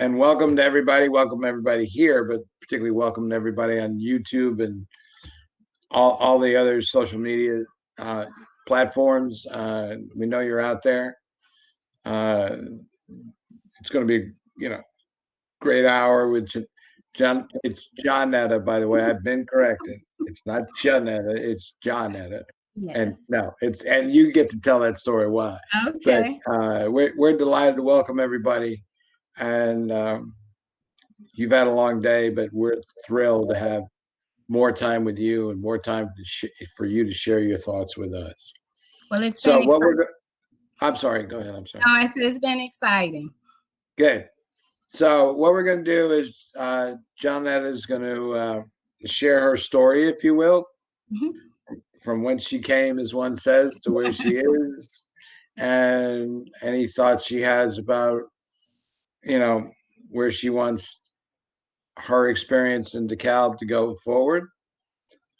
and welcome to everybody. Welcome everybody here, but particularly welcome to everybody on YouTube and all the other social media platforms. We know you're out there. It's going to be, great hour with John. It's Johnetta, by the way. I've been corrected. It's not Johnetta. It's Johnetta. Yes. And no, and you get to tell that story why. Okay. But we're delighted to welcome everybody. And you've had a long day, but we're thrilled to have more time with you and more time for you to share your thoughts with us. Well, it's been exciting. I'm sorry. Go ahead. I'm sorry. No, it's been exciting. Good. So what we're going to do is Johnetta is going to share her story, if you will, from whence she came, as one says, to where she is, and any thoughts she has about, where she wants her experience in Dekalb to go forward.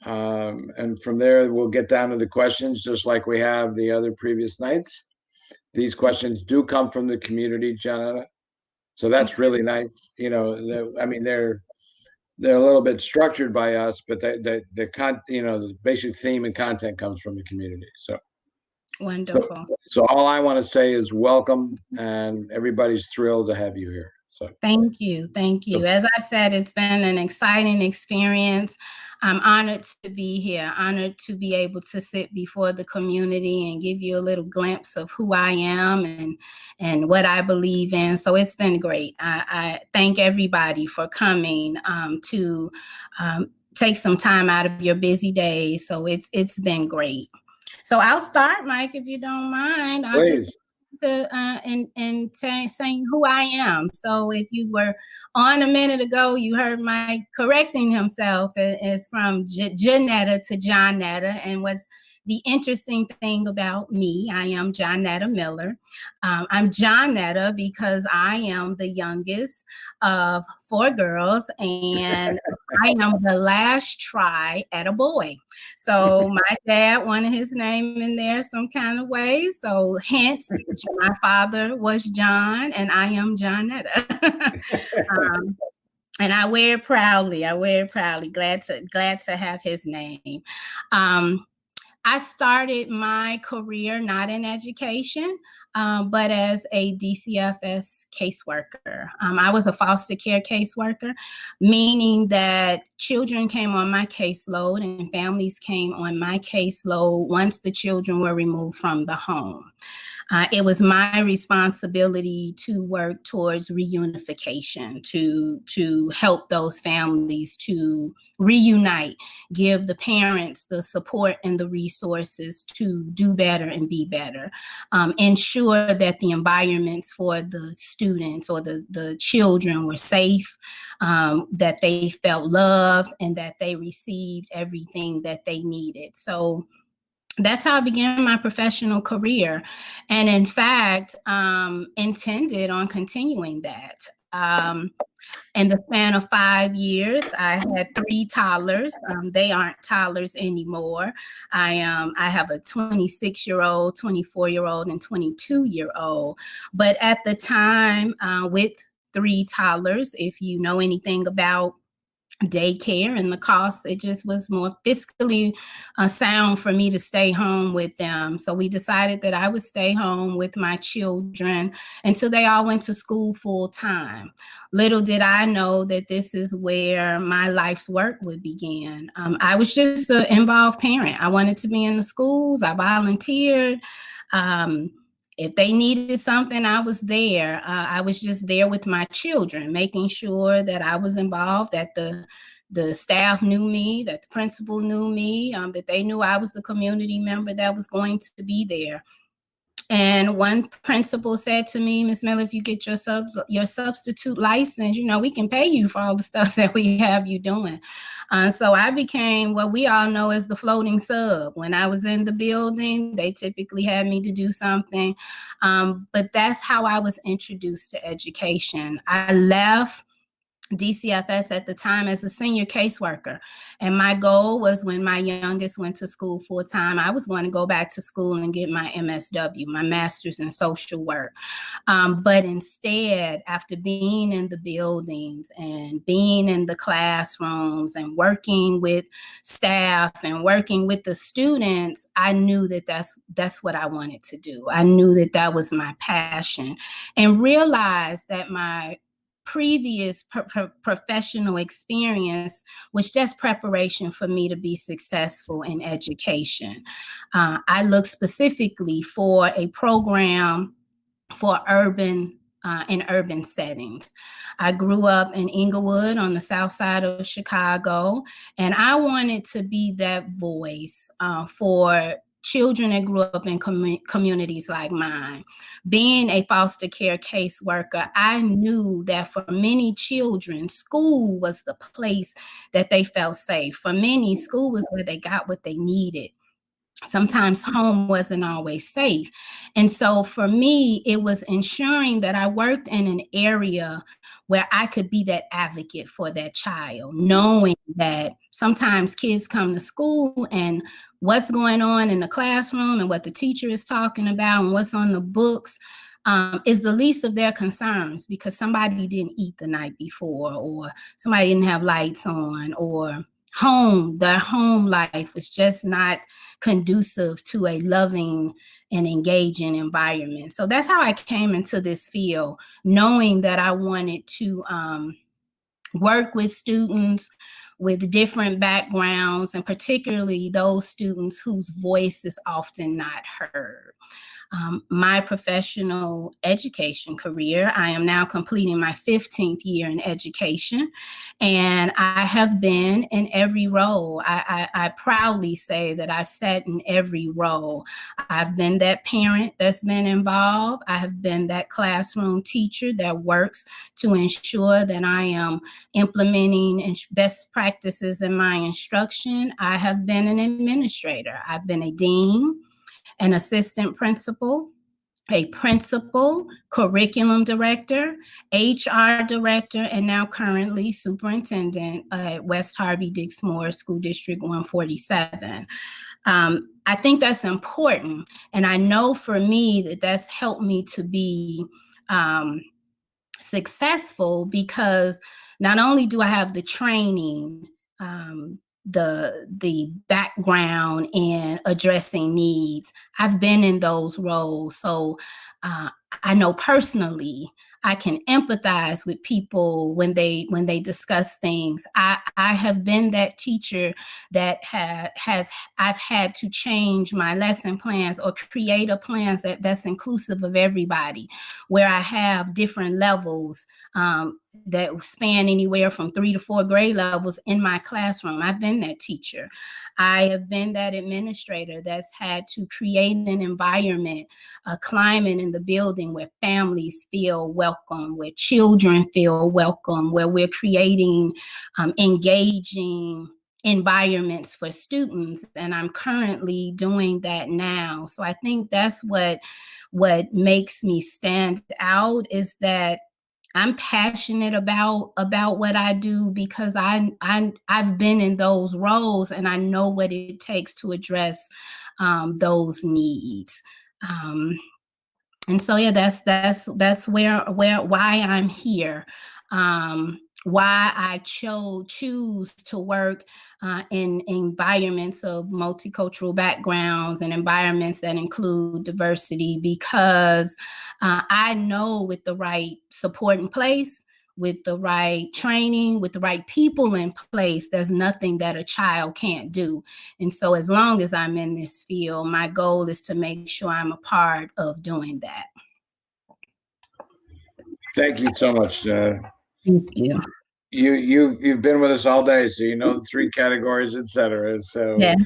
And from there, we'll get down to the questions, just like we have the other previous nights. These questions do come from the community, Johnetta. So that's really nice. I mean, they're a little bit structured by us, but the basic theme and content comes from the community. So wonderful. So all I want to say is welcome, and everybody's thrilled to have you here. So thank you. As I said, it's been an exciting experience. I'm honored to be here, honored to be able to sit before the community and give you a little glimpse of who I am and what I believe in. So it's been great. I thank everybody for coming to take some time out of your busy day. So it's been great. So I'll start, Mike, if you don't mind. Please. Saying who I am. So if you were on a minute ago, you heard Mike correcting himself. It's from Janetta to Johnetta. And what's the interesting thing about me, I am Johnetta Miller. I'm Johnetta because I am the youngest of 4 girls, and I am the last try at a boy. So my dad wanted his name in there some kind of way. So hence, my father was John, and I am Johnetta. And I wear it proudly. Glad to have his name. I started my career not in education, but as a DCFS caseworker. I was a foster care caseworker, meaning that children came on my caseload and families came on my caseload once the children were removed from the home. It was my responsibility to work towards reunification, to help those families to reunite, give the parents the support and the resources to do better and be better, ensure that the environments for the students or the children were safe, that they felt loved, and that they received everything that they needed. So that's how I began my professional career, and in fact, intended on continuing that. In the span of 5 years, I had 3 toddlers. They aren't toddlers anymore. I have a 26-year-old, 24-year-old, and 22-year-old. But at the time, with 3 toddlers, if you know anything about daycare and the cost, it just was more fiscally sound for me to stay home with them. So we decided that I would stay home with my children until they all went to school full time. Little did I know that this is where my life's work would begin. I was just an involved parent. I wanted to be in the schools. I volunteered. If they needed something, I was there. I was just there with my children, making sure that I was involved, that the staff knew me, that the principal knew me, that they knew I was the community member that was going to be there. And one principal said to me, Ms. Miller, if you get your substitute license, we can pay you for all the stuff that we have you doing. So I became what we all know as the floating sub. When I was in the building, they typically had me to do something. But that's how I was introduced to education. I left DCFS at the time as a senior caseworker. And my goal was, when my youngest went to school full time, I was going to go back to school and get my MSW, my master's in social work. But instead, after being in the buildings and being in the classrooms and working with staff and working with the students, I knew that that's what I wanted to do. I knew that that was my passion, and realized that my previous professional experience was just preparation for me to be successful in education. I looked specifically for a program for in urban settings. I grew up in Inglewood on the south side of Chicago, and I wanted to be that voice for children that grew up in communities like mine. Being a foster care caseworker, I knew that for many children, school was the place that they felt safe. For many, school was where they got what they needed. Sometimes home wasn't always safe. And so for me, it was ensuring that I worked in an area where I could be that advocate for that child, knowing that sometimes kids come to school and what's going on in the classroom and what the teacher is talking about and what's on the books is the least of their concerns, because somebody didn't eat the night before, or somebody didn't have lights on, or their home life was just not conducive to a loving and engaging environment. So that's how I came into this field, knowing that I wanted to work with students with different backgrounds, and particularly those students whose voice is often not heard. My professional education career, I am now completing my 15th year in education, and I have been in every role. I proudly say that I've sat in every role. I've been that parent that's been involved. I have been that classroom teacher that works to ensure that I am implementing best practices in my instruction. I have been an administrator. I've been a dean, an assistant principal, a principal, curriculum director, HR director, and now currently superintendent at West Harvey Dixmoor School District 147. I think that's important. And I know for me that that's helped me to be successful, because not only do I have the training, the background in addressing needs, I've been in those roles. So I know personally I can empathize with people when they discuss things. I have been that teacher that I've had to change my lesson plans or create a plans that's inclusive of everybody, where I have different levels that span anywhere from 3 to 4 grade levels in my classroom. I've been that teacher. I have been that administrator that's had to create an environment, a climate in the building where families feel welcome, where children feel welcome, where we're creating engaging environments for students. And I'm currently doing that now. So I think that's what makes me stand out, is that I'm passionate about what I do, because I've been in those roles and I know what it takes to address those needs. And so yeah, that's why I'm here. Why I choose to work in environments of multicultural backgrounds and environments that include diversity, because I know with the right support in place, with the right training, with the right people in place, there's nothing that a child can't do. And so as long as I'm in this field, my goal is to make sure I'm a part of doing that. Thank you so much. Thank you. You've been with us all day, so you know the 3 categories, etc. So yeah.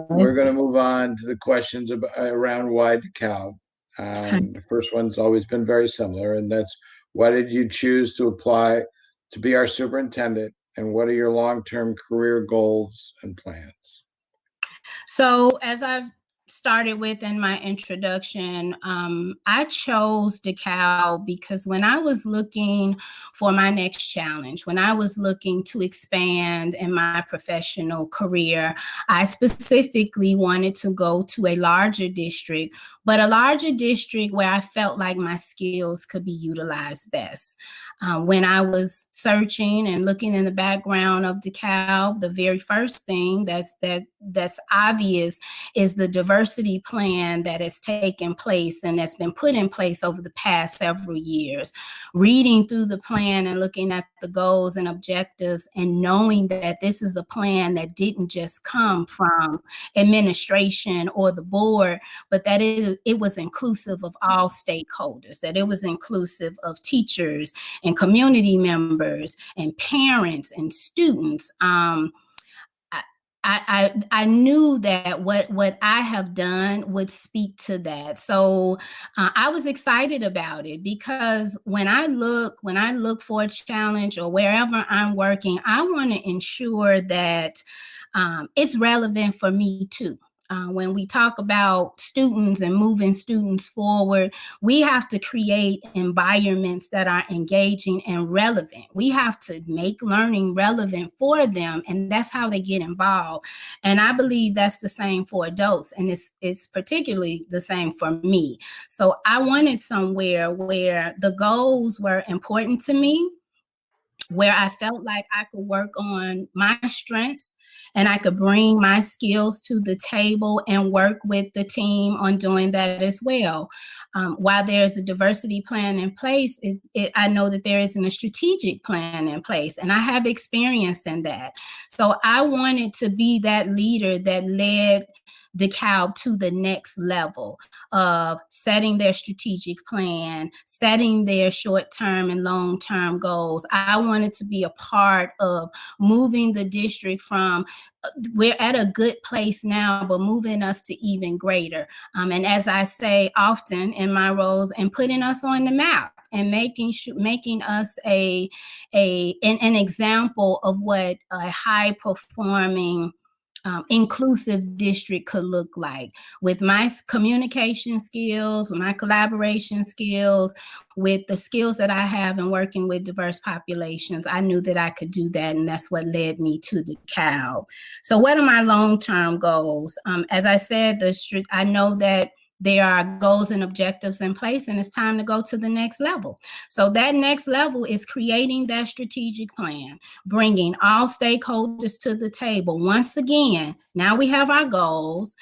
We're going to move on to the questions around why Dekalb. The first one's always been very similar, and that's, why did you choose to apply to be our superintendent, and what are your long-term career goals and plans? So as I've started with in my introduction, I chose Dekalb because when I was looking for my next challenge, when I was looking to expand in my professional career, I specifically wanted to go to a larger district, but a larger district where I felt like my skills could be utilized best. When I was searching and looking in the background of Dekalb, the very first thing that's obvious is the diversity plan that has taken place and that's been put in place over the past several years. Reading through the plan and looking at the goals and objectives and knowing that this is a plan that didn't just come from administration or the board, but that it was inclusive of all stakeholders, that it was inclusive of teachers and community members and parents and students. I knew that what I have done would speak to that. So I was excited about it because when I look for a challenge or wherever I'm working, I want to ensure that it's relevant for me too. When we talk about students and moving students forward, we have to create environments that are engaging and relevant. We have to make learning relevant for them, and that's how they get involved. And I believe that's the same for adults, and it's particularly the same for me. So I wanted somewhere where the goals were important to me, where I felt like I could work on my strengths and I could bring my skills to the table and work with the team on doing that as well. While there's a diversity plan in place, I know that there isn't a strategic plan in place, and I have experience in that. So I wanted to be that leader that led Dekalb to the next level of setting their strategic plan, setting their short-term and long-term goals. I wanted to be a part of moving the district from we're at a good place now, but moving us to even greater. And as I say often in my roles, and putting us on the map and making us an example of what a high-performing inclusive district could look like. With my communication skills, with my collaboration skills, with the skills that I have in working with diverse populations, I knew that I could do that, and that's what led me to Dekalb. So what are my long-term goals? As I said, I know that there are goals and objectives in place, and it's time to go to the next level. So that next level is creating that strategic plan, bringing all stakeholders to the table. Once again, now we have our goals.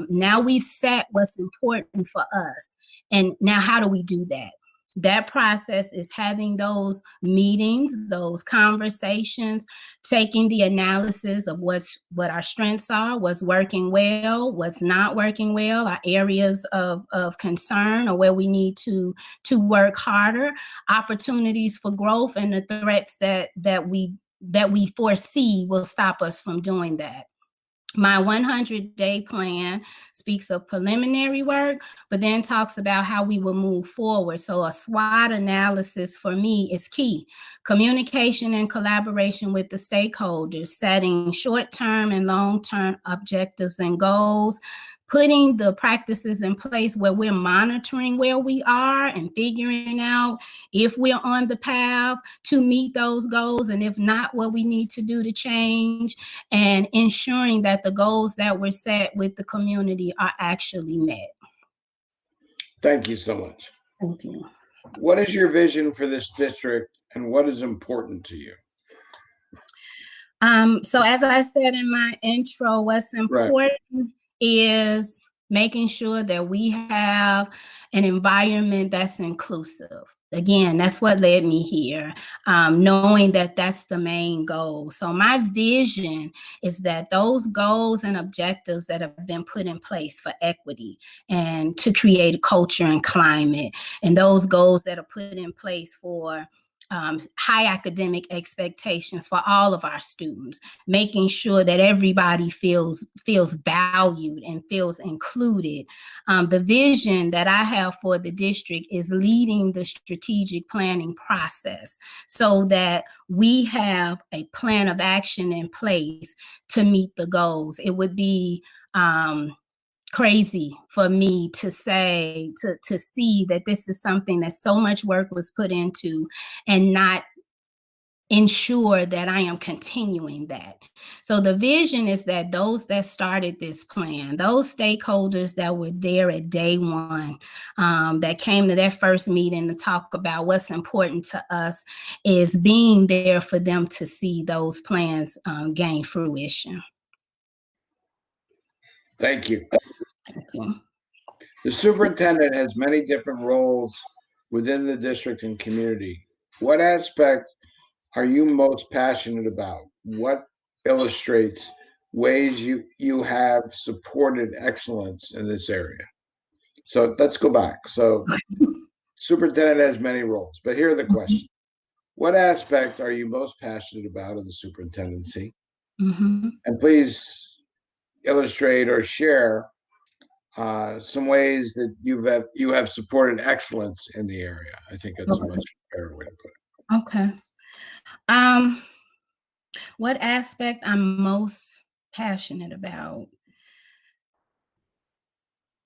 Now we've set what's important for us. And now how do we do that? That process is having those meetings, those conversations, taking the analysis of what our strengths are, what's working well, what's not working well, our areas of concern or where we need to work harder, opportunities for growth, and the threats that we foresee will stop us from doing that. My 100-day plan speaks of preliminary work, but then talks about how we will move forward. So a SWOT analysis for me is key. Communication and collaboration with the stakeholders, setting short-term and long-term objectives and goals, putting the practices in place where we're monitoring where we are and figuring out if we're on the path to meet those goals, and if not, what we need to do to change, and ensuring that the goals that were set with the community are actually met. Thank you so much. Thank you. What is your vision for this district, and what is important to you? So as I said in my intro, what's important is making sure that we have an environment that's inclusive. Again, that's what led me here, knowing that that's the main goal. So my vision is that those goals and objectives that have been put in place for equity and to create a culture and climate, and those goals that are put in place for high academic expectations for all of our students, making sure that everybody feels valued and feels included. The vision that I have for the district is leading the strategic planning process so that we have a plan of action in place to meet the goals. It would be crazy for me to say, to see that this is something that so much work was put into and not ensure that I am continuing that. So the vision is that those that started this plan, those stakeholders that were there at day one, that came to their first meeting to talk about what's important to us, is being there for them to see those plans gain fruition. Thank you. Thank you. The superintendent has many different roles within the district and community. What aspect are you most passionate about? What illustrates ways you have supported excellence in this area? So let's go back. So superintendent has many roles, but here are the questions. What aspect are you most passionate about of the superintendency? Mm-hmm. And please illustrate or share some ways that you have supported excellence in the area. I think that's a much better way to put it. Okay. What aspect I'm most passionate about?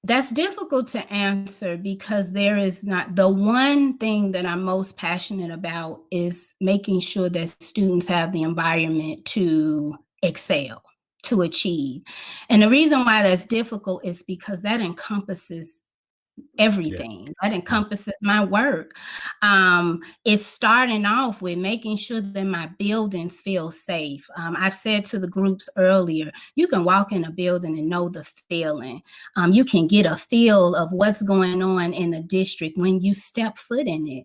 That's difficult to answer because there is not, the one thing that I'm most passionate about is making sure that students have the environment to excel, to achieve. And the reason why that's difficult is because that encompasses everything. That encompasses my work. It's starting off with making sure that my buildings feel safe. I've said to the groups earlier, you can walk in a building and know the feeling. You can get a feel of what's going on in a district when you step foot in it.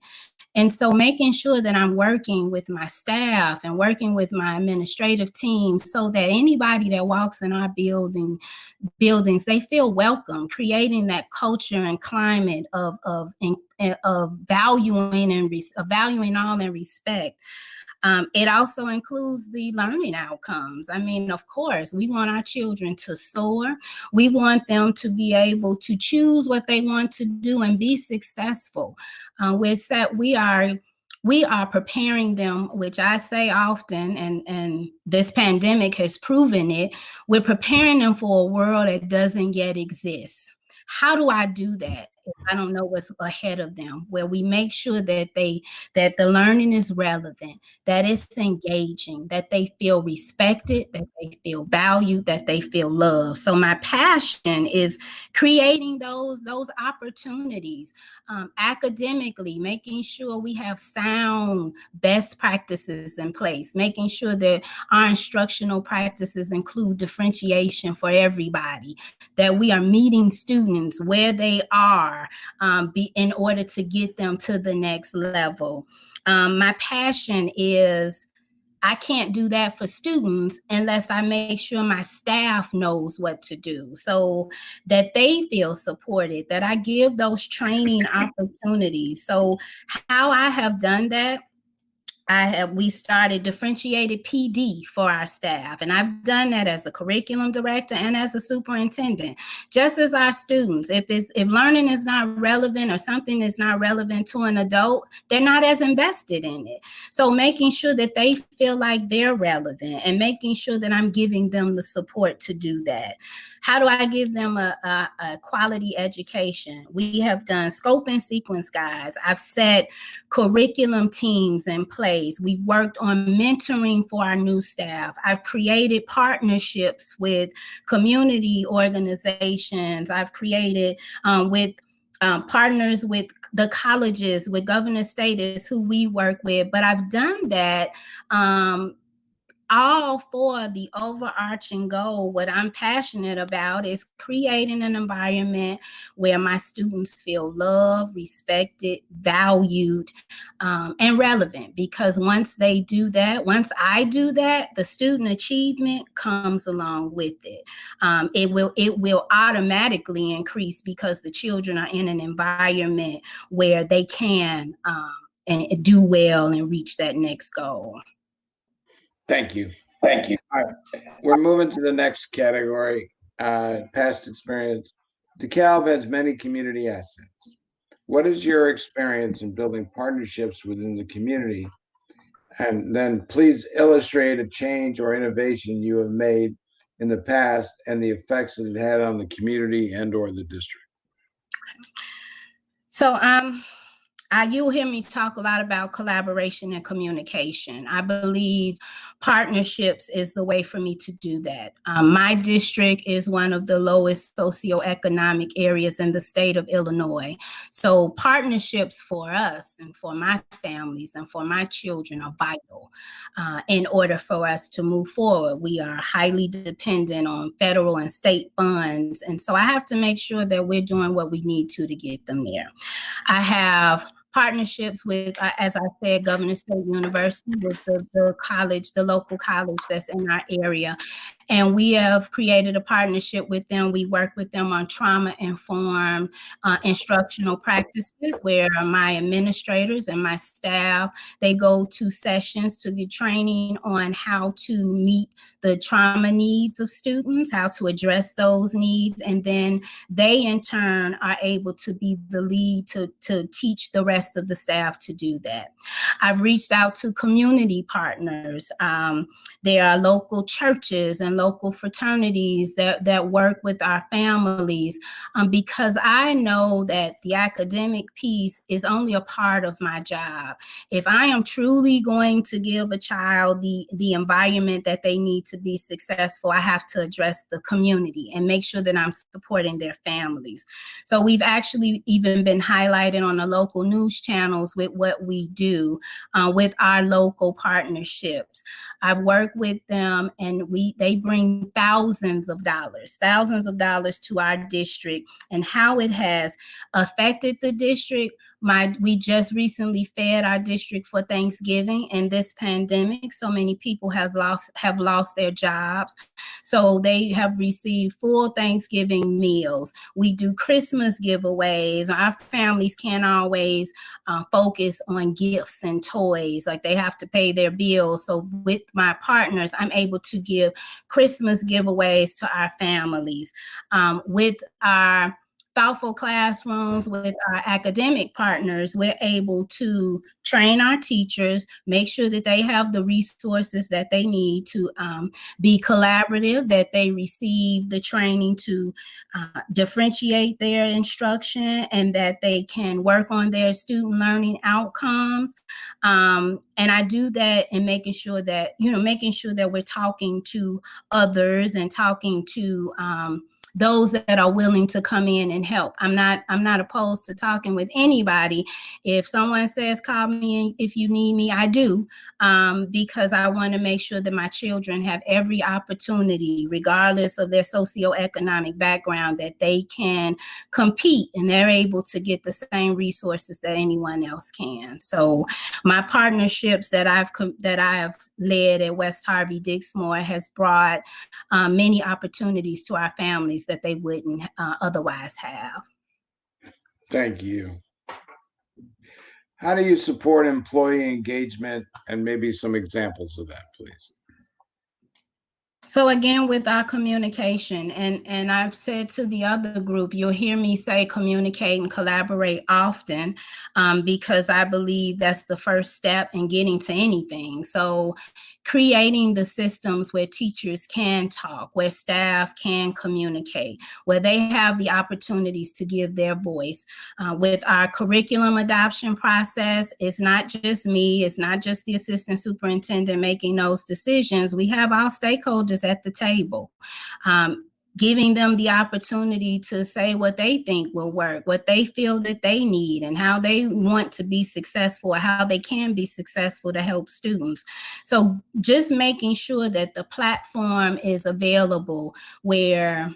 And so making sure that I'm working with my staff and working with my administrative team so that anybody that walks in our buildings, they feel welcome, creating that culture and climate of valuing all in respect. It also includes the learning outcomes. I mean, of course, we want our children to soar. We want them to be able to choose what they want to do and be successful. We are preparing them, which I say often, and this pandemic has proven it, we're preparing them for a world that doesn't yet exist. How do I do that if I don't know what's ahead of them? Where we make sure that the learning is relevant, that it's engaging, that they feel respected, that they feel valued, that they feel loved. So my passion is creating those opportunities. Academically, making sure we have sound best practices in place, making sure that our instructional practices include differentiation for everybody, that we are meeting students where they are in order to get them to the next level. My passion is I can't do that for students unless I make sure my staff knows what to do so that they feel supported, that I give those training opportunities. So how I have done that, we started differentiated PD for our staff. And I've done that as a curriculum director and as a superintendent, just as our students. If learning is not relevant or something is not relevant to an adult, they're not as invested in it. So making sure that they feel like they're relevant and making sure that I'm giving them the support to do that. How do I give them a quality education? We have done scope and sequence guides. I've set curriculum teams in place. We've worked on mentoring for our new staff. I've created partnerships with community organizations. I've created with partners with the colleges, with Governor Status, who we work with. But I've done that all for the overarching goal. What I'm passionate about is creating an environment where my students feel loved, respected, valued, and relevant. Because once I do that, the student achievement comes along with it. It will automatically increase because the children are in an environment where they can and do well and reach that next goal. Thank you. Thank you. All right. We're moving to the next category, past experience. Dekalb has many community assets. What is your experience in building partnerships within the community? And then please illustrate a change or innovation you have made in the past and the effects that it had on the community and or the district? So you'll hear me talk a lot about collaboration and communication. I believe partnerships is the way for me to do that. My district is one of the lowest socioeconomic areas in the state of Illinois. So partnerships for us and for my families and for my children are vital in order for us to move forward. We are highly dependent on federal and state funds. And so I have to make sure that we're doing what we need to get them there. I have partnerships with, as I said, Governor State University is the college, the local college that's in our area. And we have created a partnership with them. We work with them on trauma-informed instructional practices where my administrators and my staff, they go to sessions to get training on how to meet the trauma needs of students, how to address those needs. And then they in turn are able to be the lead to teach the rest of the staff to do that. I've reached out to community partners. There are local churches and local fraternities that work with our families because I know that the academic piece is only a part of my job. If I am truly going to give a child the environment that they need to be successful, I have to address the community and make sure that I'm supporting their families. So we've actually even been highlighted on the local news channels with what we do with our local partnerships. I've worked with them and they bring thousands of dollars to our district, and how it has affected the district. We just recently fed our district for Thanksgiving in this pandemic. So many people have lost their jobs. So they have received full Thanksgiving meals. We do Christmas giveaways. Our families can't always focus on gifts and toys, like they have to pay their bills. So with my partners, I'm able to give Christmas giveaways to our families. With our thoughtful classrooms, with our academic partners, we're able to train our teachers, make sure that they have the resources that they need to be collaborative, that they receive the training to differentiate their instruction, and that they can work on their student learning outcomes. And I do that in making sure that we're talking to others and talking to those that are willing to come in and help. I'm not opposed to talking with anybody. If someone says, call me if you need me, I do, because I want to make sure that my children have every opportunity, regardless of their socioeconomic background, that they can compete and they're able to get the same resources that anyone else can. So my partnerships that I have led at West Harvey Dixmoor has brought many opportunities to our families that they wouldn't otherwise have. Thank you. How do you support employee engagement, and maybe some examples of that, please? So again, with our communication, and I've said to the other group, you'll hear me say communicate and collaborate often, because I believe that's the first step in getting to anything. So creating the systems where teachers can talk, where staff can communicate, where they have the opportunities to give their voice. With our curriculum adoption process, it's not just me, it's not just the assistant superintendent making those decisions. We have our stakeholders at the table, giving them the opportunity to say what they think will work, what they feel that they need, and how they want to be successful, or how they can be successful to help students. So just making sure that the platform is available where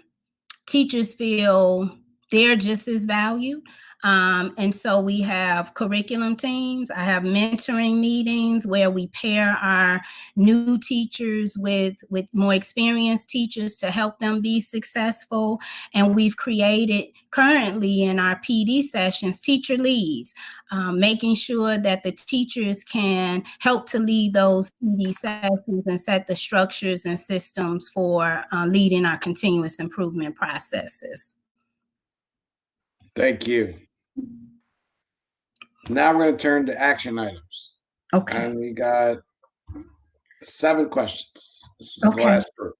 teachers feel they're just as valued. And so we have curriculum teams. I have mentoring meetings where we pair our new teachers with more experienced teachers to help them be successful. And we've created currently in our PD sessions, teacher leads, making sure that the teachers can help to lead those PD sessions and set the structures and systems for leading our continuous improvement processes. Thank you. Now we're going to turn to action items. Okay. And we got 7 questions. This is Okay. the last group.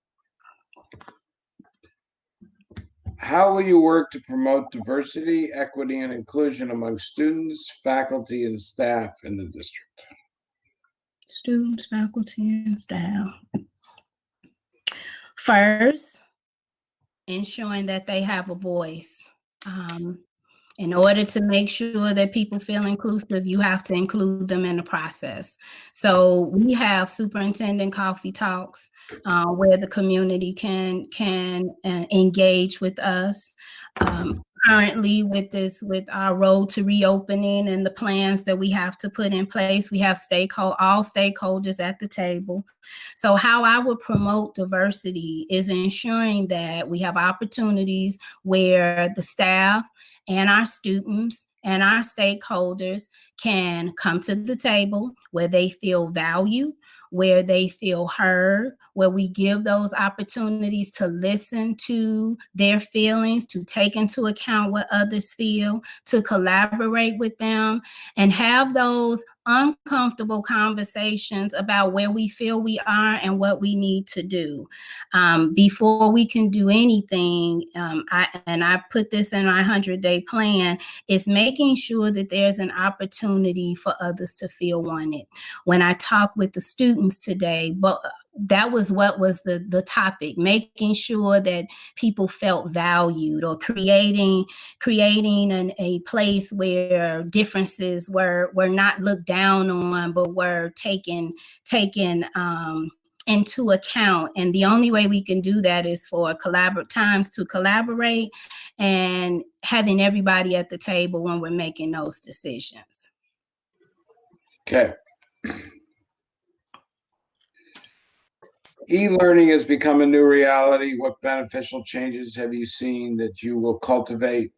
How will you work to promote diversity, equity, and inclusion among students, faculty, and staff in the district? Students, faculty, and staff. First, ensuring that they have a voice. In order to make sure that people feel inclusive, you have to include them in the process. So we have superintendent coffee talks where the community can engage with us. Currently, with our road to reopening and the plans that we have to put in place, we have all stakeholders at the table. So how I would promote diversity is ensuring that we have opportunities where the staff and our students and our stakeholders can come to the table, where they feel valued, where they feel heard, where we give those opportunities to listen to their feelings, to take into account what others feel, to collaborate with them, and have those uncomfortable conversations about where we feel we are and what we need to do. Before we can do anything, I put this in my 100-day plan, is making sure that there's an opportunity for others to feel wanted. When I talk with the students today, but that was what was the topic, making sure that people felt valued, or creating a place where differences were not looked down on, but were taken into account. And the only way we can do that is for times to collaborate and having everybody at the table when we're making those decisions. Okay. E-learning has become a new reality. What beneficial changes have you seen that you will cultivate?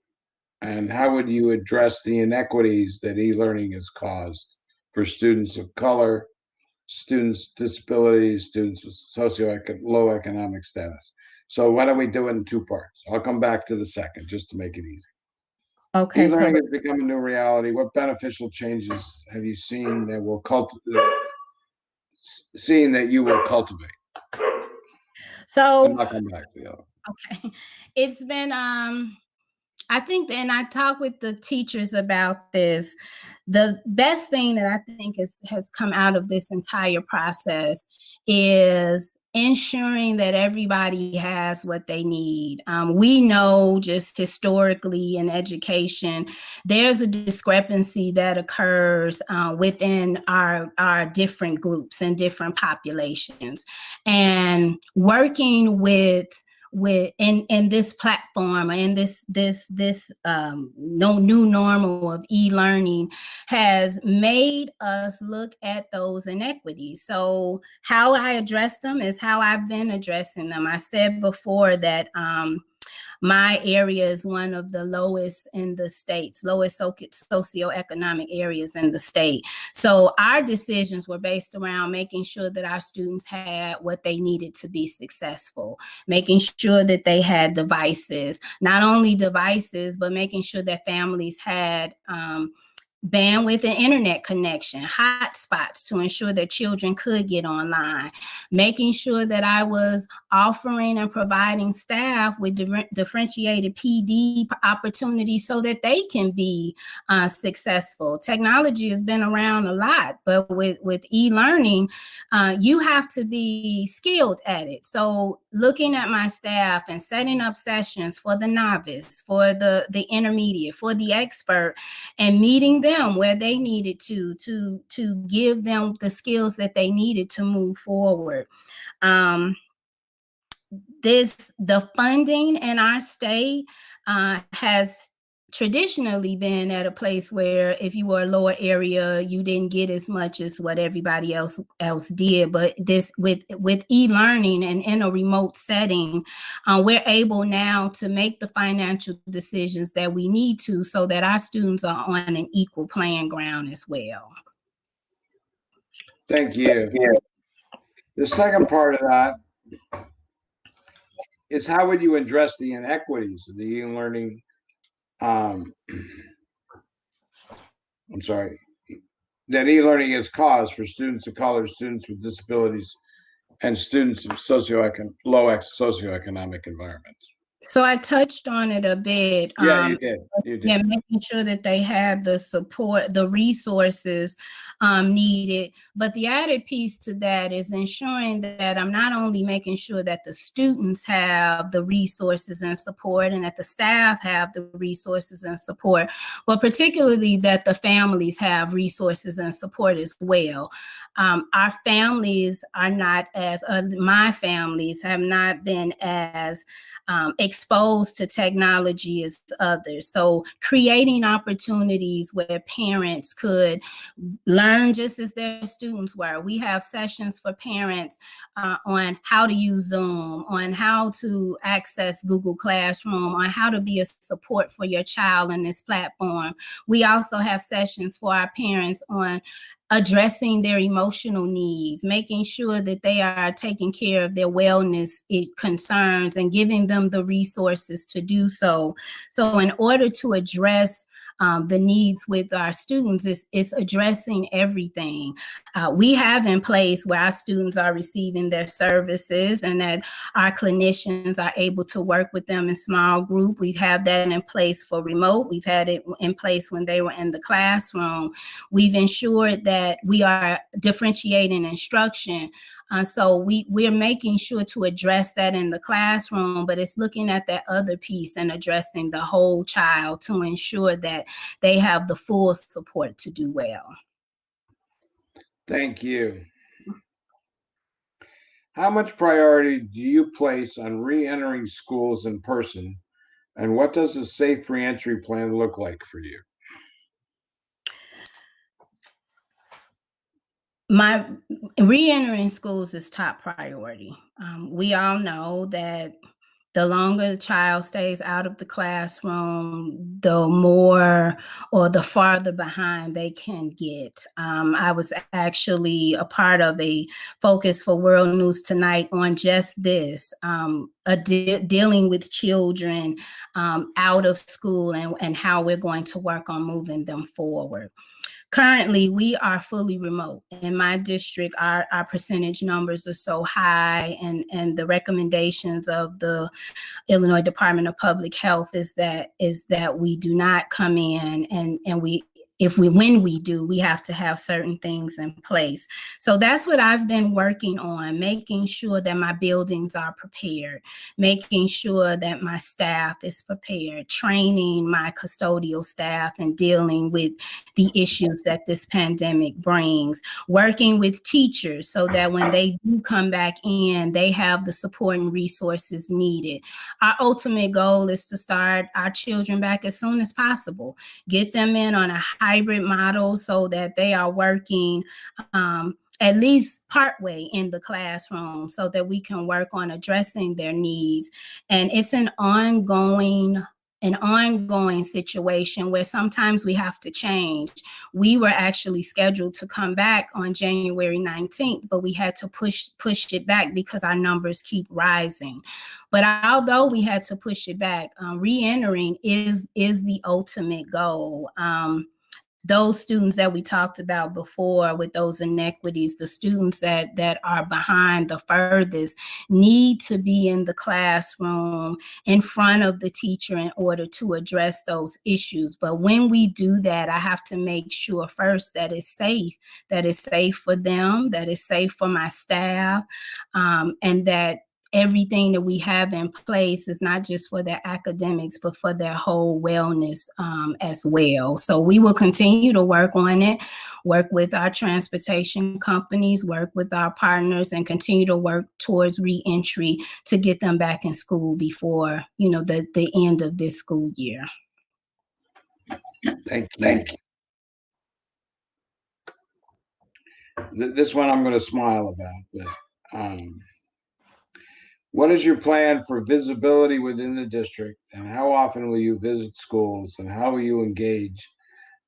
And how would you address the inequities that e-learning has caused for students of color, students with disabilities, students with low economic status? So why don't we do it in two parts? I'll come back to the second just to make it easy. Okay. E-learning has become a new reality. What beneficial changes have you seen that you will cultivate? So And I'll come back to the other. Okay. It's been I think, and I talk with the teachers about this, the best thing that I think has come out of this entire process is ensuring that everybody has what they need. We know just historically in education, there's a discrepancy that occurs within our different groups and different populations. And working in this platform, in this no new normal of e-learning, has made us look at those inequities. So how I address them is how I've been addressing them. I said before that my area is one of the lowest in the states, lowest socioeconomic areas in the state. So our decisions were based around making sure that our students had what they needed to be successful, making sure that they had devices, not only devices, but making sure that families had bandwidth and internet connection, hotspots to ensure that children could get online, making sure that I was offering and providing staff with differentiated PD opportunities so that they can be successful. Technology has been around a lot, but with e-learning, you have to be skilled at it. So looking at my staff and setting up sessions for the novice, for the intermediate, for the expert, and meeting them where they needed to give them the skills that they needed to move forward. The funding in our state has traditionally been at a place where if you were a lower area, you didn't get as much as what everybody else did. But this with e-learning and in a remote setting, we're able now to make the financial decisions that we need to so that our students are on an equal playing ground as well. Thank you. The second part of that is how would you address the inequities of the e-learning that e-learning has caused for students of color, students with disabilities, and students of low socioeconomic environments? So I touched on it a bit. Yeah, you did. You did. Yeah, making sure that they have the support, the resources needed. But the added piece to that is ensuring that I'm not only making sure that the students have the resources and support and that the staff have the resources and support, but particularly that the families have resources and support as well. Our families are not as, my families have not been as exposed to technology as others. So creating opportunities where parents could learn just as their students were. We have sessions for parents on how to use Zoom, on how to access Google Classroom, on how to be a support for your child in this platform. We also have sessions for our parents on addressing their emotional needs, making sure that they are taking care of their wellness concerns and giving them the resources to do so. So in order to address the needs with our students, is addressing everything. We have in place where our students are receiving their services and that our clinicians are able to work with them in small group. We have that in place for remote. We've had it in place when they were in the classroom. We've ensured that we are differentiating instruction. So we're making sure to address that in the classroom, but it's looking at that other piece and addressing the whole child to ensure that they have the full support to do well. Thank you. How much priority do you place on re-entering schools in person, and what does a safe reentry plan look like for you? My re-entering schools is top priority. We all know that the longer the child stays out of the classroom, the more or the farther behind they can get. I was actually a part of a Focus for World News Tonight on just this, dealing with children out of school and how we're going to work on moving them forward. Currently, we are fully remote. In my district, our percentage numbers are so high, and the recommendations of the Illinois Department of Public Health is that we do not come in and when we do, we have to have certain things in place. So that's what I've been working on, making sure that my buildings are prepared, making sure that my staff is prepared, training my custodial staff and dealing with the issues that this pandemic brings, working with teachers so that when they do come back in, they have the support and resources needed. Our ultimate goal is to start our children back as soon as possible, get them in on a hybrid model so that they are working at least partway in the classroom so that we can work on addressing their needs. And it's an ongoing situation where sometimes we have to change. We were actually scheduled to come back on January 19th, but we had to push it back because our numbers keep rising. But although we had to push it back, re-entering is the ultimate goal. Those students that we talked about before with those inequities, the students that are behind the furthest need to be in the classroom in front of the teacher in order to address those issues. But when we do that, I have to make sure first that it's safe for them, that it's safe for my staff, and that everything that we have in place is not just for their academics, but for their whole wellness as well. So we will continue to work on it, work with our transportation companies, work with our partners, and continue to work towards reentry to get them back in school before, the end of this school year. Thank you. This one I'm going to smile about, but what is your plan for visibility within the district, and how often will you visit schools, and how will you engage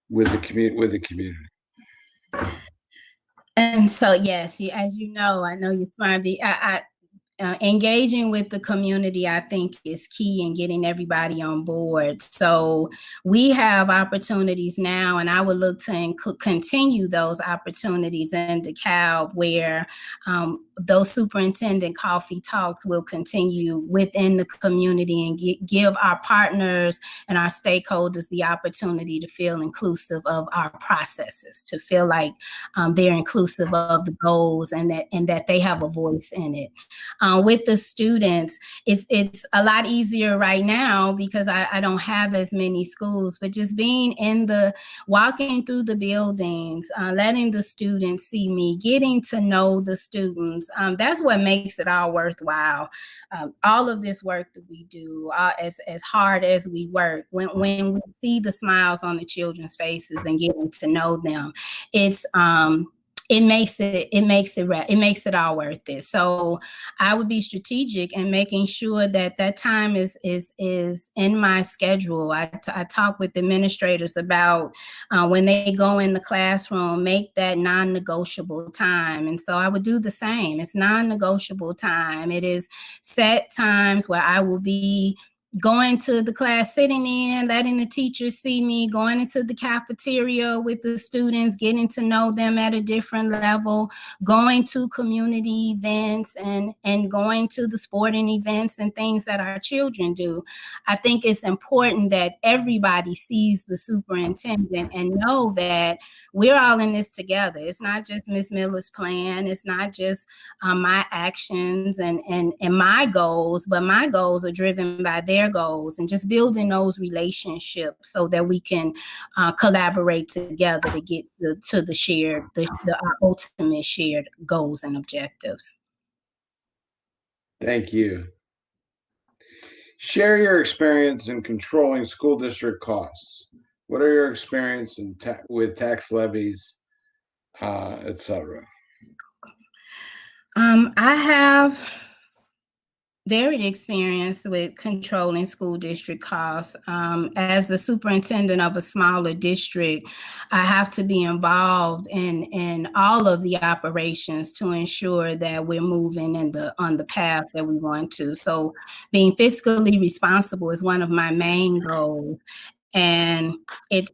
with the community? And so, yes, as you know, I know you're smart. engaging with the community, I think, is key in getting everybody on board. So we have opportunities now, and I would look to continue those opportunities in DeKalb, where those superintendent coffee talks will continue within the community and give our partners and our stakeholders the opportunity to feel inclusive of our processes, to feel like they're inclusive of the goals and that they have a voice in it. With the students, it's a lot easier right now because I don't have as many schools, but just being walking through the buildings, letting the students see me, getting to know the students, that's what makes it all worthwhile. All of this work that we do, as hard as we work, when we see the smiles on the children's faces and getting to know them, it makes it all worth it. So I would be strategic in making sure that time is in my schedule. I talk with administrators about when they go in the classroom, make that non-negotiable time. And so I would do the same. It's non-negotiable time. It is set times where I will be going to the class, sitting in, letting the teachers see me, going into the cafeteria with the students, getting to know them at a different level, going to community events and going to the sporting events and things that our children do. I think it's important that everybody sees the superintendent and know that we're all in this together. It's not just Ms. Miller's plan. It's not just my actions and my goals, but my goals are driven by their goals, and just building those relationships so that we can collaborate together to get to our ultimate shared goals and objectives. Thank you. Share your experience in controlling school district costs. What are your experience with tax levies, etc.? I have varied experience with controlling school district costs. As the superintendent of a smaller district, I have to be involved in all of the operations to ensure that we're moving on the path that we want to. So being fiscally responsible is one of my main goals. And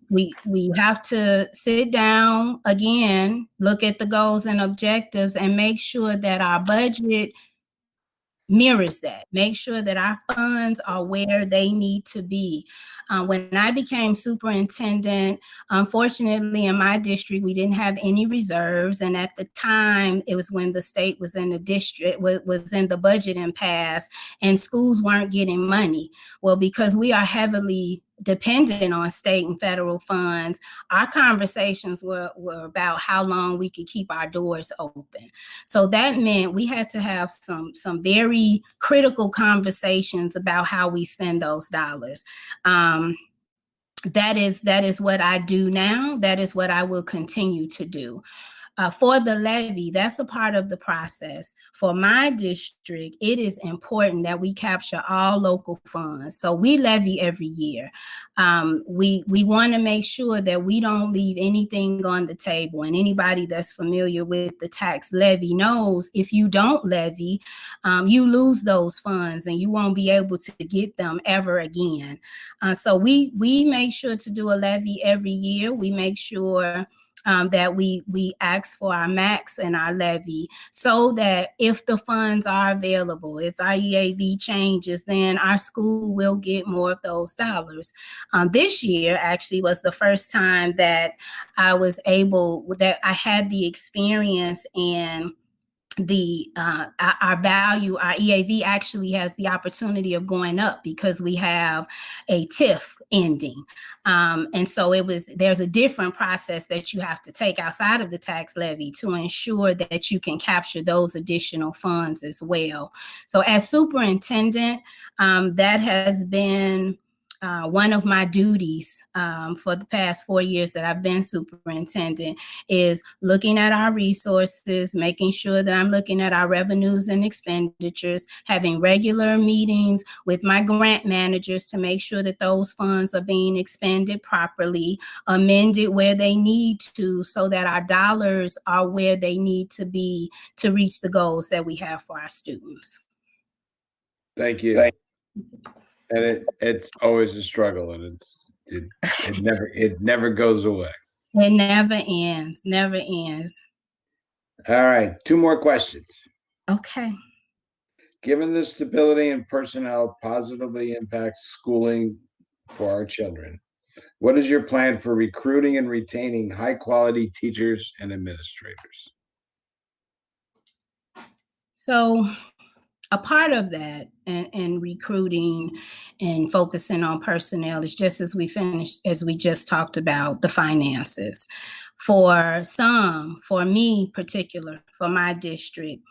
we have to sit down again, look at the goals and objectives, and make sure that our budget mirrors that. Make sure that our funds are where they need to be. When I became superintendent, unfortunately in my district, we didn't have any reserves. And at the time, it was when the state was in the district, was in the budget impasse, and schools weren't getting money. Well, because we are heavily dependent on state and federal funds, our conversations were about how long we could keep our doors open. So that meant we had to have some very critical conversations about how we spend those dollars. That is what I do now. That is what I will continue to do. For the levy, that's a part of the process. For my district, it is important that we capture all local funds. So we levy every year. We want to make sure that we don't leave anything on the table. And anybody that's familiar with the tax levy knows if you don't levy, you lose those funds and you won't be able to get them ever again. So we make sure to do a levy every year. We make sure that we ask for our max and our levy, so that if the funds are available, if our EAV changes, then our school will get more of those dollars. This year actually was the first time that I had the experience in our value, our EAV actually has the opportunity of going up because we have a TIF ending. And so there's a different process that you have to take outside of the tax levy to ensure that you can capture those additional funds as well. So as superintendent, that has been one of my duties for the past 4 years that I've been superintendent, is looking at our resources, making sure that I'm looking at our revenues and expenditures, having regular meetings with my grant managers to make sure that those funds are being expended properly, amended where they need to, so that our dollars are where they need to be to reach the goals that we have for our students. Thank you. And it's always a struggle, and it never goes away. It never ends, never ends. All right, 2 more questions. Okay. Given the stability in personnel positively impacts schooling for our children, what is your plan for recruiting and retaining high quality teachers and administrators? So a part of that and recruiting and focusing on personnel is just as we just talked about the finances. For some, for me particular, for my district,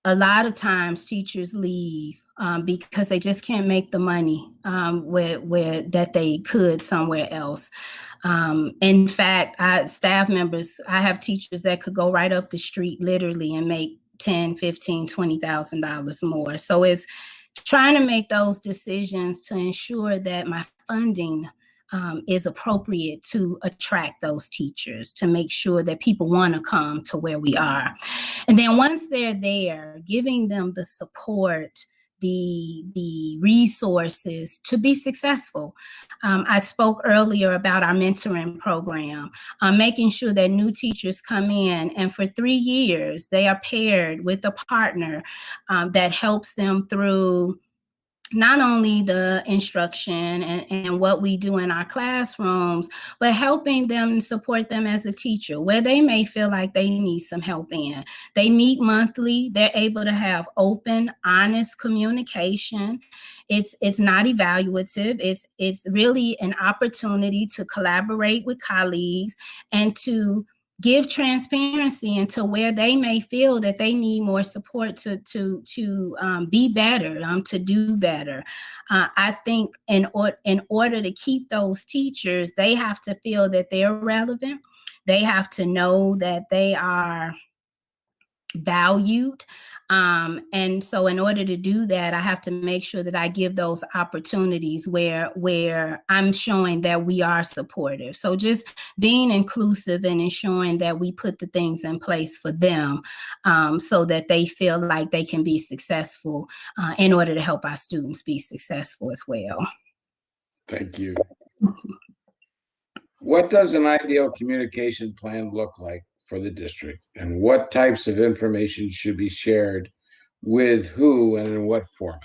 a lot of times teachers leave because they just can't make the money where that they could somewhere else. In fact, I have teachers that could go right up the street literally and make $10, $15, $20,000 more. So it's trying to make those decisions to ensure that my funding is appropriate to attract those teachers, to make sure that people want to come to where we are. And then once they're there, giving them the support, the resources to be successful. I spoke earlier about our mentoring program, making sure that new teachers come in and for 3 years, they are paired with a partner that helps them through not only the instruction and what we do in our classrooms, but helping them support them as a teacher where they may feel like they need some help in. They meet monthly. They're able to have open, honest communication. It's not evaluative. It's really an opportunity to collaborate with colleagues and to give transparency into where they may feel that they need more support to be better, to do better. I think in order to keep those teachers, they have to feel that they're relevant. They have to know that they are valued. And so in order to do that, I have to make sure that I give those opportunities where I'm showing that we are supportive. So just being inclusive and ensuring that we put the things in place for them so that they feel like they can be successful in order to help our students be successful as well. Thank you. What does an ideal communication plan look like for the district, and what types of information should be shared with who and in what format?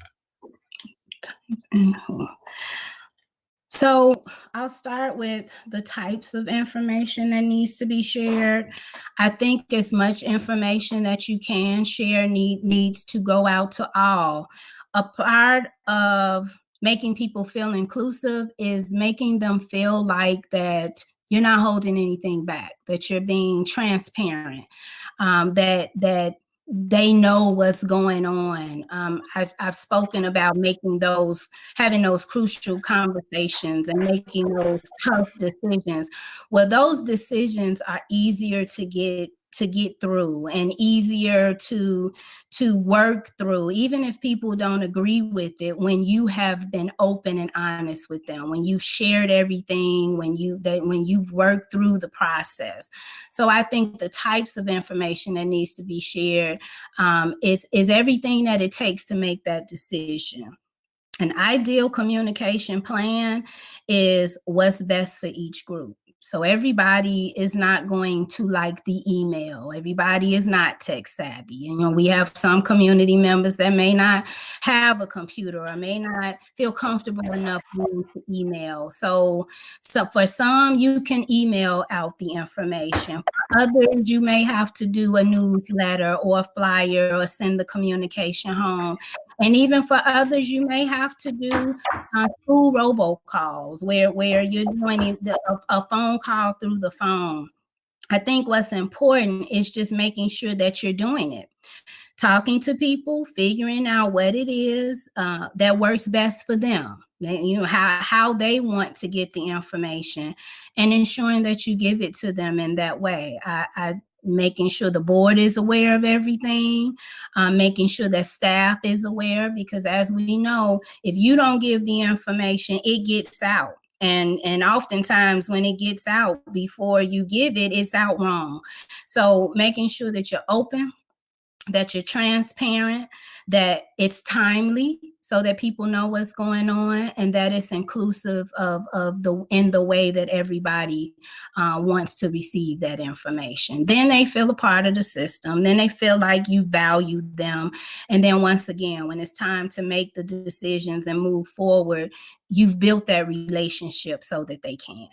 So I'll start with the types of information that needs to be shared. I think as much information that you can share needs to go out to all. A part of making people feel inclusive is making them feel like that you're not holding anything back, that you're being transparent, that they know what's going on. I've spoken about having those crucial conversations and making those tough decisions. Well, those decisions are easier to get through and easier to work through, even if people don't agree with it, when you have been open and honest with them, when you've shared everything, when you've worked through the process. So I think the types of information that needs to be shared is everything that it takes to make that decision. An ideal communication plan is what's best for each group. So everybody is not going to like the email. Everybody is not tech savvy. And we have some community members that may not have a computer or may not feel comfortable enough to email. So for some, you can email out the information. For others, you may have to do a newsletter or a flyer or send the communication home. And even for others, you may have to do school robocalls where you're doing a phone call through the phone. I think what's important is just making sure that you're doing it. Talking to people, figuring out what it is that works best for them. How they want to get the information and ensuring that you give it to them in that way. Making sure the board is aware of everything, making sure that staff is aware, because as we know, if you don't give the information, it gets out. And oftentimes when it gets out before you give it, it's out wrong. So making sure that you're open, that you're transparent, that it's timely so that people know what's going on, and that it's inclusive in the way that everybody wants to receive that information. Then they feel a part of the system. Then they feel like you value them. And then once again, when it's time to make the decisions and move forward, you've built that relationship so that they can.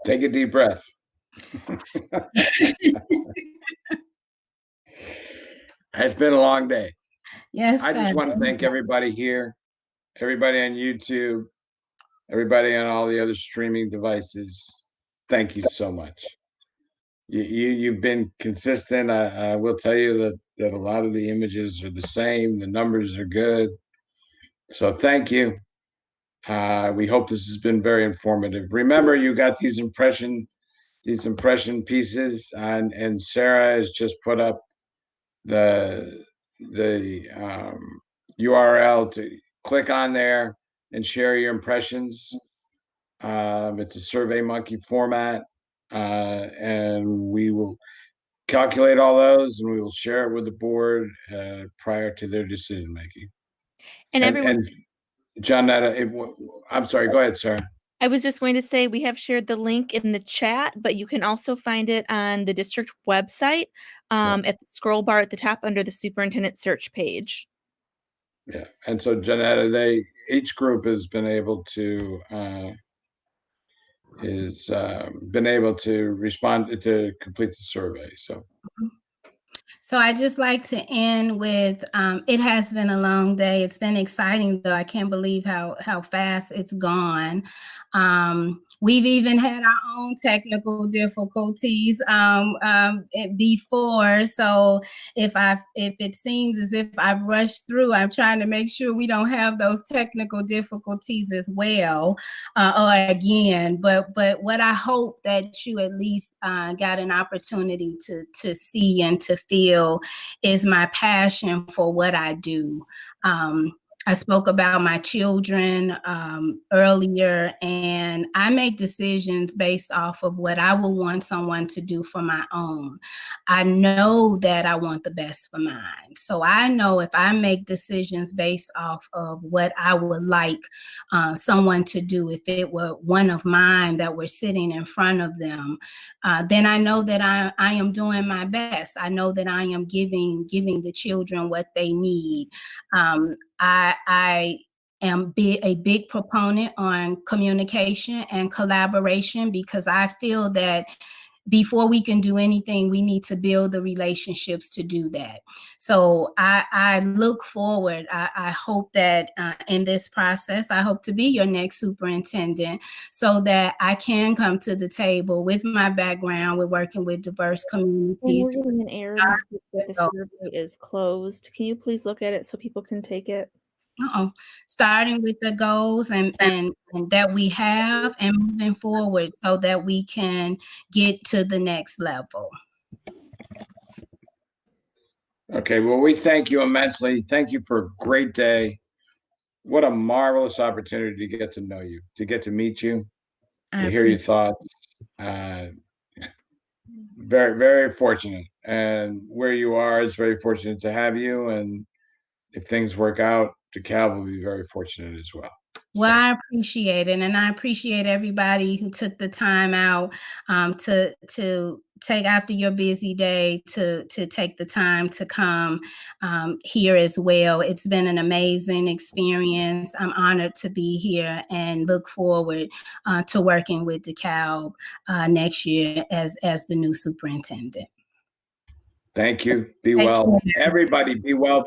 Take a deep breath. It's been a long day. Yes, I just want to thank everybody here, everybody on YouTube, everybody on all the other streaming devices. Thank you so much. You've been consistent. I will tell you that a lot of the images are the same. The numbers are good. So thank you. We hope this has been very informative. Remember, you got these impression pieces, and Sarah has just put up the URL to click on there and share your impressions. It's a SurveyMonkey format, and we will calculate all those and we will share it with the board prior to their decision making. And everyone, and Johnetta, I'm sorry, go ahead, Sarah. I was just going to say we have shared the link in the chat, but you can also find it on the district website at the scroll bar at the top under the superintendent search page. Yeah, and so Johnetta, each group has been able to respond to complete the survey. So I just like to end with, it has been a long day. It's been exciting, though. I can't believe how fast it's gone. We've even had our own technical difficulties before. So if it seems as if I've rushed through, I'm trying to make sure we don't have those technical difficulties as well, or again. But what I hope that you at least got an opportunity to see and to feel is my passion for what I do. I spoke about my children earlier, and I make decisions based off of what I would want someone to do for my own. I know that I want the best for mine. So I know if I make decisions based off of what I would like someone to do, if it were one of mine that were sitting in front of them, then I know that I am doing my best. I know that I am giving the children what they need. I am a big proponent on communication and collaboration, because I feel that before we can do anything, we need to build the relationships to do that. So I look forward. I hope that in this process, I hope to be your next superintendent so that I can come to the table with my background. We're working with diverse communities. We're getting an error message that the survey is closed. Can you please look at it so people can take it? Starting with the goals and that we have, and moving forward so that we can get to the next level. Okay, well, we thank you immensely. Thank you for a great day. What a marvelous opportunity to get to know you, to get to meet you, to hear your thoughts. Very, very fortunate. And where you are is very fortunate to have you. And if things work out, Dekalb will be very fortunate as well. Well, I appreciate it. And I appreciate everybody who took the time out to take after your busy day to take the time to come here as well. It's been an amazing experience. I'm honored to be here and look forward to working with Dekalb next year as the new superintendent. Thank you. Be well. Everybody be well.